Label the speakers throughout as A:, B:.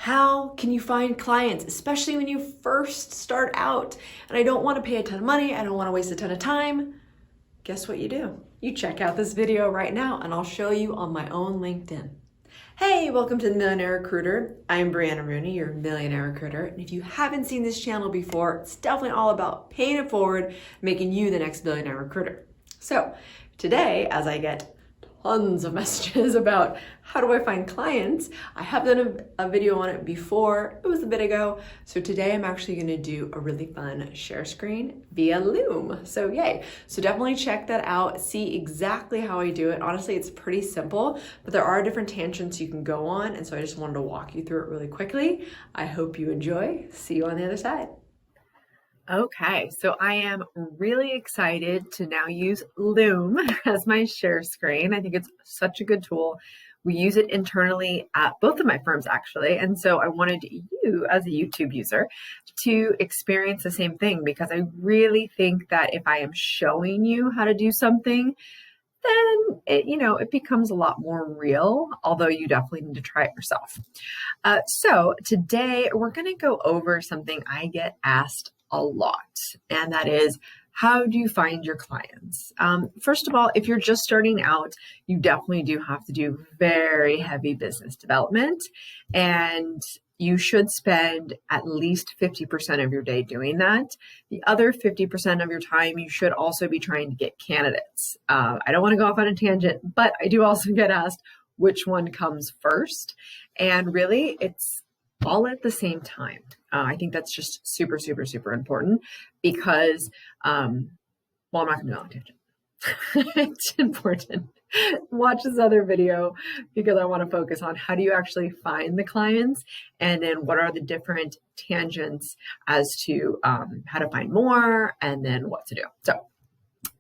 A: How can you find clients, especially when you first start out? And I don't want to pay a ton of money. I don't want to waste a ton of time. Guess what you do? You check out this video right now and I'll show you on my own LinkedIn. Hey, welcome to the Millionaire Recruiter. I'm Brianna Rooney, your Millionaire Recruiter. And if you haven't seen this channel before, it's definitely all about paying it forward, making you the next Millionaire Recruiter. So today, as I get tons of messages about how do I find clients, I have done a video on it before. It was a bit ago. So today I'm actually going to do a really fun share screen via Loom. So yay. So definitely check that out. See exactly how I do it. Honestly, it's pretty simple, but there are different tangents you can go on. And so I just wanted to walk you through it really quickly. I hope you enjoy. See you on the other side. Okay, so I am really excited to now use Loom as my share screen. I think it's such a good tool. We use it internally at both of my firms, actually. And so I wanted you, as a YouTube user, to experience the same thing, because I really think that if I am showing you how to do something, then it becomes a lot more real, although you definitely need to try it yourself. So today we're going to go over something I get asked a lot, and that is, how do you find your clients? First of all, if you're just starting out, you definitely do have to do very heavy business development, and you should spend at least 50% of your day doing that. The other 50% of your time, you should also be trying to get candidates. I don't want to go off on a tangent, but I do also get asked which one comes first. And really, it's all at the same time. I think that's just super, super, super important because, I'm not going to go on a tangent. It's important. Watch this other video because I want to focus on how do you actually find the clients, and then what are the different tangents as to how to find more, and then what to do. So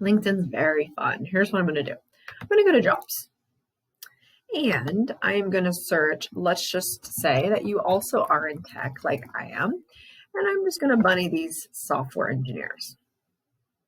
A: LinkedIn's very fun. Here's what I'm going to do. I'm going to go to jobs. And I'm going to search, let's just say that you also are in tech like I am. And I'm just going to bunny these software engineers.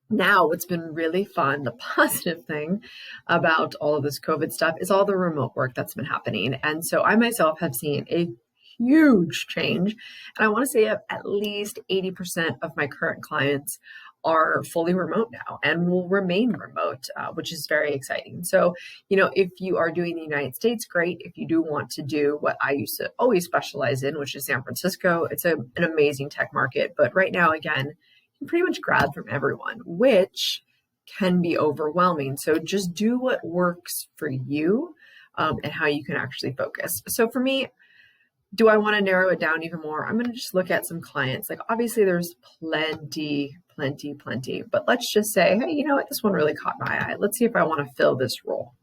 A: Now, what's been really fun, the positive thing about all of this COVID stuff is all the remote work that's been happening. And so I myself have seen a huge change. And I want to say at least 80% of my current clients are fully remote now and will remain remote, which is very exciting. So, if you are doing the United States, great. If you do want to do what I used to always specialize in, which is San Francisco, it's an amazing tech market. But right now, again, you can pretty much grab from everyone, which can be overwhelming. So just do what works for you and how you can actually focus. So for me, do I want to narrow it down even more? I'm going to just look at some clients. Like, obviously there's plenty, but let's just say, hey, you know what? This one really caught my eye. Let's see if I want to fill this role.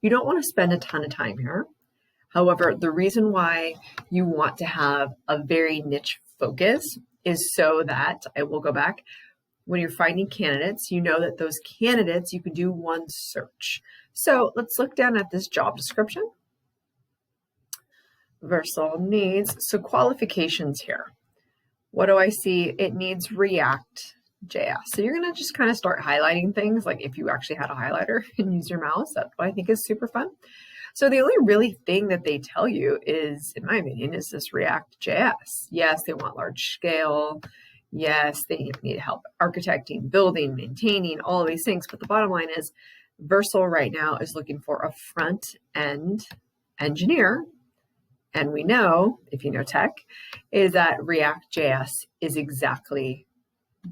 A: You don't want to spend a ton of time here. However, the reason why you want to have a very niche focus is so that, I will go back, when you're finding candidates, you know that those candidates, you can do one search. So let's look down at this job description. Versal needs, so qualifications here. What do I see? It needs React JS. So you're going to just kind of start highlighting things, like if you actually had a highlighter and use your mouse. That's what I think is super fun. So the only really thing that they tell you is, in my opinion, is this React JS. Yes, they want large scale. Yes, they need help architecting, building, maintaining, all of these things. But the bottom line is Versal right now is looking for a front end engineer. And we know, if you know tech, is that React JS is exactly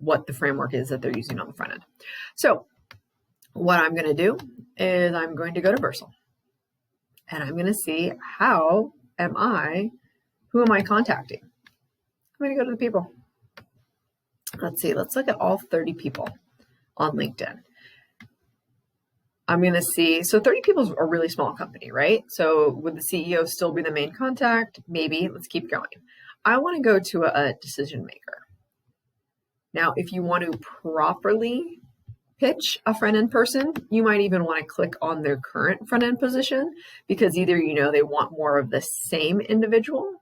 A: what the framework is that they're using on the front end. So what I'm going to do is I'm going to go to Versal. And I'm going to see who am I contacting? I'm going to go to the people. Let's see, let's look at all 30 people on LinkedIn. I'm going to see, so 30 people is a really small company, right? So would the CEO still be the main contact? Maybe. Let's keep going. I want to go to a decision maker. Now, if you want to properly pitch a front-end person, you might even want to click on their current front-end position, because either they want more of the same individual,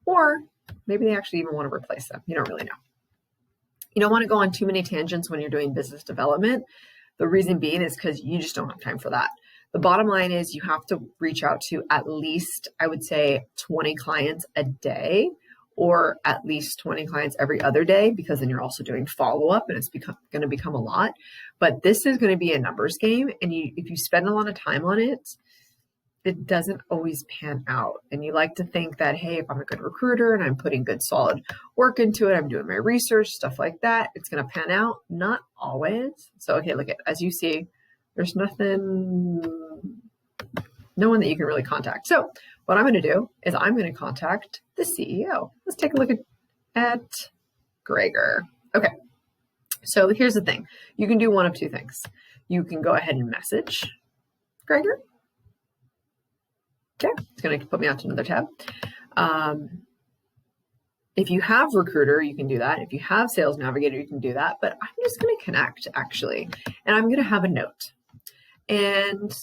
A: or maybe they actually even want to replace them. You don't really know. You don't want to go on too many tangents when you're doing business development. The reason being is because you just don't have time for that. The bottom line is you have to reach out to at least, I would say, 20 clients a day, or at least 20 clients every other day, because then you're also doing follow-up and it's going to become a lot. But this is going to be a numbers game. And if you spend a lot of time on it, it doesn't always pan out. And you like to think that, hey, if I'm a good recruiter and I'm putting good solid work into it, I'm doing my research, stuff like that, it's going to pan out. Not always. So, okay, look, as you see, there's no one that you can really contact. So what I'm going to do is I'm going to contact the CEO. Let's take a look at Gregor. Okay. So here's the thing. You can do one of two things. You can go ahead and message Gregor. Okay, it's going to put me onto another tab. If you have Recruiter, you can do that. If you have Sales Navigator, you can do that. But I'm just going to connect, actually, and I'm going to have a note. And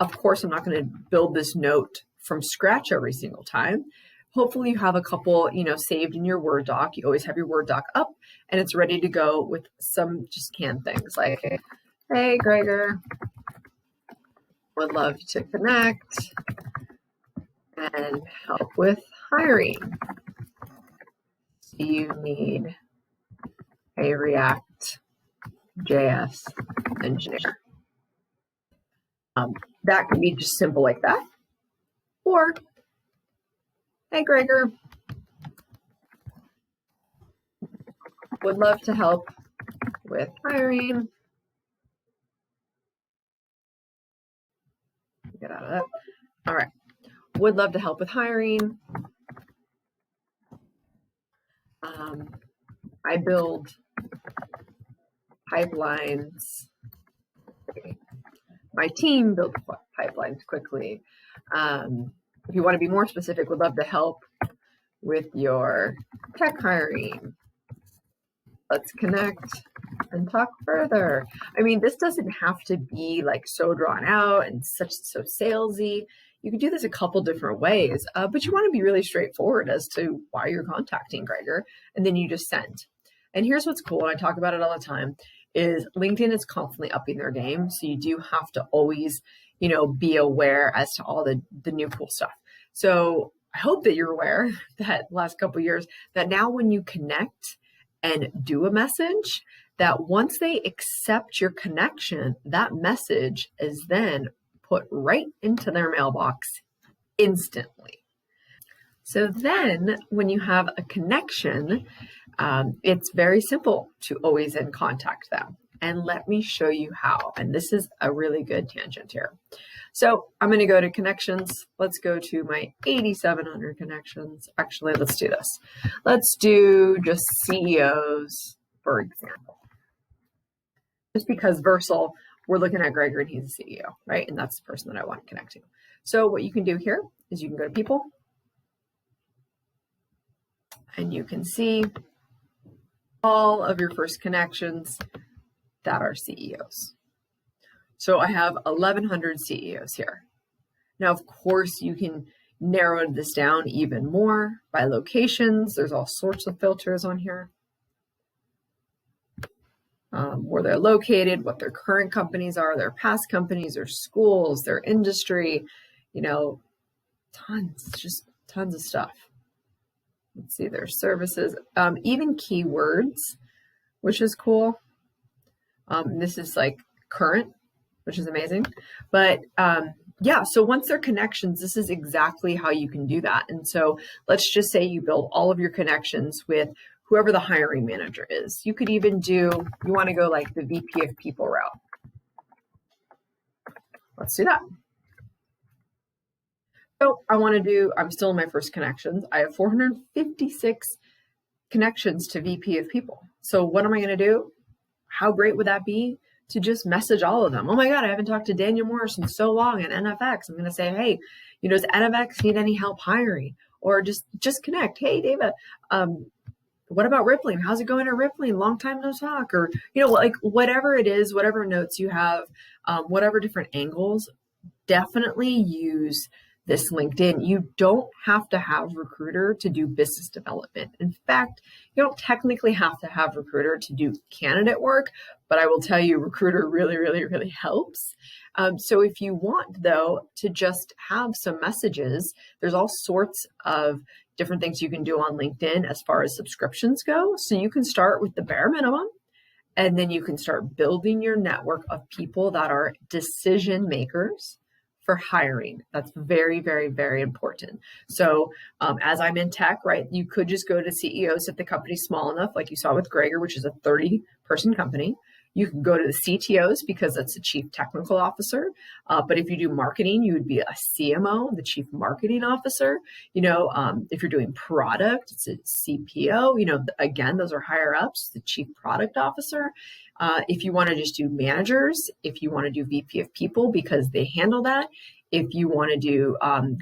A: of course, I'm not going to build this note from scratch every single time. Hopefully, you have a couple, saved in your Word doc. You always have your Word doc up, and it's ready to go with some just canned things like, hey, Gregor, would love to connect and help with hiring. Do you need a React JS engineer? That could be just simple like that. Or, hey, Gregor, would love to help with hiring. Get out of that. All right. Would love to help with hiring. I build pipelines. My team builds pipelines quickly. If you want to be more specific, would love to help with your tech hiring. Let's connect and talk further. I mean, this doesn't have to be like so drawn out and so salesy. You can do this a couple different ways, but you want to be really straightforward as to why you're contacting Gregor, and then you just send. And here's what's cool, and I talk about it all the time, is LinkedIn is constantly upping their game. So you do have to always, be aware as to all the new cool stuff. So I hope that you're aware that last couple of years that now when you connect and do a message, that once they accept your connection, that message is then put right into their mailbox instantly. So then when you have a connection, it's very simple to always then contact them. And let me show you how. And this is a really good tangent here. So I'm going to go to connections. Let's go to my 8,700 connections. Actually, let's do this. Let's do just CEOs, for example. Just because Versal, we're looking at Gregor and he's a CEO, right? And that's the person that I want to connect to. So what you can do here is you can go to people and you can see all of your first connections that are CEOs. So I have 1,100 CEOs here. Now, of course, you can narrow this down even more by locations. There's all sorts of filters on here. Where they're located, what their current companies are, their past companies, their schools, their industry, just tons of stuff. Let's see, their services, even keywords, which is cool. This is like current, which is amazing. But yeah, so once they're connections, this is exactly how you can do that. And so let's just say you build all of your connections with whoever the hiring manager is. You could even you want to go like the VP of people route. Let's do that. So I'm still in my first connections. I have 456 connections to VP of people. So what am I going to do? How great would that be to just message all of them? Oh my God, I haven't talked to Daniel Morris in so long at NFX. I'm going to say, hey, does NFX need any help hiring? Or just connect. Hey, David, what about Rippling? How's it going at Rippling? Long time no talk. Or, like whatever it is, whatever notes you have, whatever different angles, definitely use this LinkedIn, you don't have to have Recruiter to do business development. In fact, you don't technically have to have Recruiter to do candidate work, but I will tell you, Recruiter really, really, really helps. So if you want, though, to just have some messages, there's all sorts of different things you can do on LinkedIn as far as subscriptions go. So you can start with the bare minimum, and then you can start building your network of people that are decision makers for hiring. That's very, very, very important. So as I'm in tech, right, you could just go to CEOs if the company's small enough, like you saw with Gregor, which is a 30-person company. You can go to the CTOs because that's the chief technical officer. But if you do marketing, you would be a CMO, the chief marketing officer. If you're doing product, it's a CPO. Again, those are higher ups, the chief product officer. If you want to just do managers, if you want to do VP of people because they handle that. If you want to do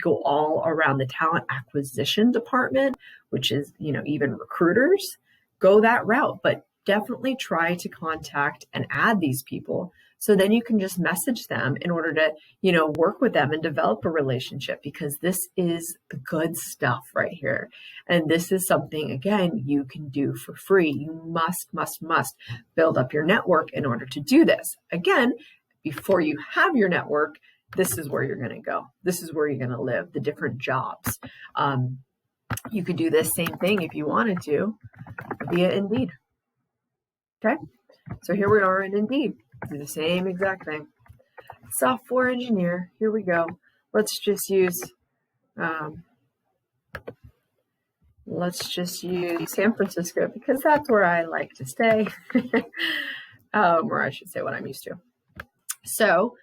A: go all around the talent acquisition department, which is even recruiters, go that route. But definitely try to contact and add these people. So then you can just message them in order to, work with them and develop a relationship, because this is the good stuff right here. And this is something, again, you can do for free. You must build up your network in order to do this. Again, before you have your network, this is where you're going to go. This is where you're going to live, the different jobs. You could do this same thing if you wanted to via Indeed. Okay, so here we are in Indeed. Do the same exact thing. Software engineer. Here we go. Let's just use San Francisco because that's where I like to stay, or I should say what I'm used to. So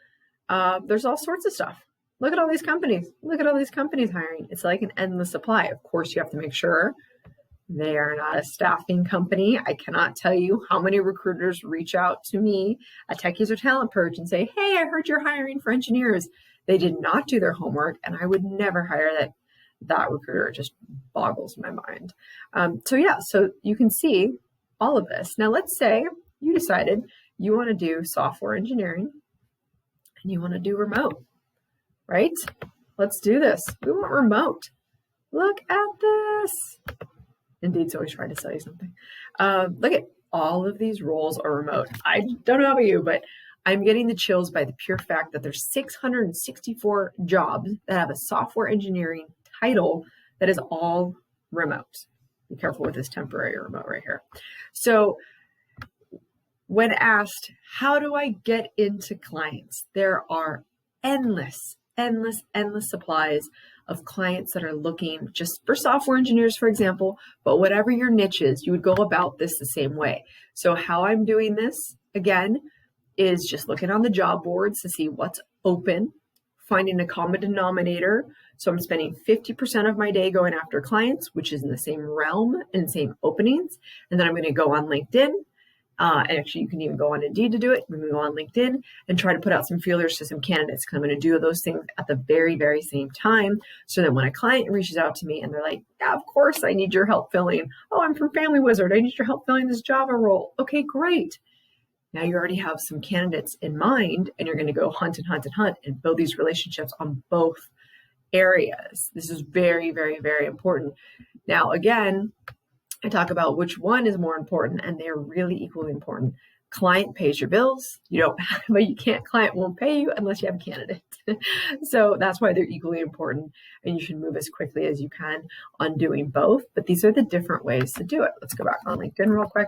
A: there's all sorts of stuff. Look at all these companies. Look at all these companies hiring. It's like an endless supply. Of course, you have to make sure they are not a staffing company. I cannot tell you how many recruiters reach out to me at Tech User Talent Purge and say, hey, I heard you're hiring for engineers. They did not do their homework, and I would never hire that recruiter. It just boggles my mind. So you can see all of this. Now, let's say you decided you want to do software engineering and you want to do remote, right? Let's do this. We want remote. Look at this. Indeed's always trying to sell you something. Look at all of these roles are remote. I don't know about you, but I'm getting the chills by the pure fact that there's 664 jobs that have a software engineering title that is all remote. Be careful with this temporary remote right here. So when asked, how do I get into clients? There are endless supplies of clients that are looking just for software engineers, for example, but whatever your niche is, you would go about this the same way. So how I'm doing this, again, is just looking on the job boards to see what's open, finding a common denominator. So I'm spending 50% of my day going after clients, which is in the same realm and same openings. And then I'm going to go on LinkedIn. And actually, you can even go on Indeed to do it. We can go on LinkedIn and try to put out some feelers to some candidates, because I'm going to do those things at the very, very same time. So that when a client reaches out to me and they're like, yeah, of course, I need your help filling. Oh, I'm from Family Wizard. I need your help filling this Java role. Okay, great. Now you already have some candidates in mind, and you're going to go hunt and build these relationships on both areas. This is very, very, very important. Now, again, I talk about which one is more important, and they're really equally important. Client pays your bills. Client won't pay you unless you have a candidate. So that's why they're equally important, and you should move as quickly as you can on doing both. But these are the different ways to do it. Let's go back on LinkedIn real quick.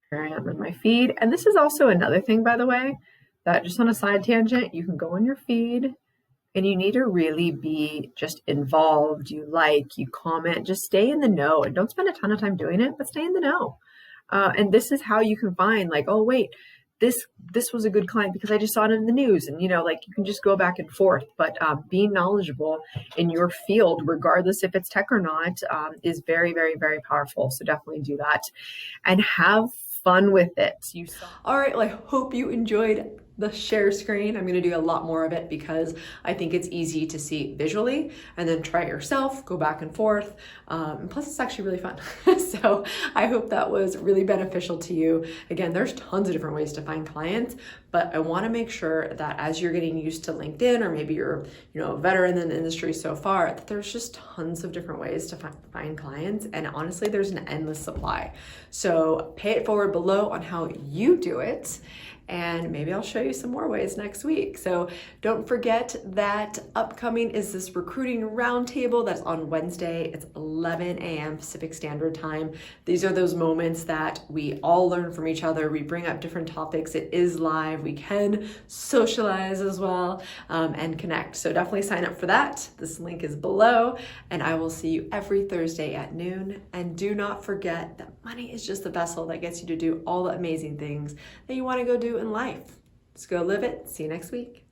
A: Here I am in my feed. And this is also another thing, by the way, that just on a side tangent, you can go on your feed. And you need to really be just involved. You comment, just stay in the know, and don't spend a ton of time doing it, but stay in the know. And this is how you can find oh, wait, this was a good client because I just saw it in the news. And, you can just go back and forth. But being knowledgeable in your field, regardless if it's tech or not, is very, very, very powerful. So definitely do that and have fun with it. All right, well, I hope you enjoyed the share screen. I'm going to do a lot more of it because I think it's easy to see visually, and then try it yourself, go back and forth. And plus it's actually really fun. So I hope that was really beneficial to you. Again, there's tons of different ways to find clients, but I want to make sure that as you're getting used to LinkedIn, or maybe you're, a veteran in the industry so far, that there's just tons of different ways to find clients. And honestly, there's an endless supply. So pay it forward below on how you do it. And maybe I'll show you some more ways next week. So don't forget that upcoming is this recruiting roundtable that's on Wednesday. It's 11 a.m. Pacific Standard Time. These are those moments that we all learn from each other. We bring up different topics. It is live. We can socialize as well and connect. So definitely sign up for that. This link is below, and I will see you every Thursday at noon. And do not forget that money is just the vessel that gets you to do all the amazing things that you want to go do in life. Let's go live it. See you next week.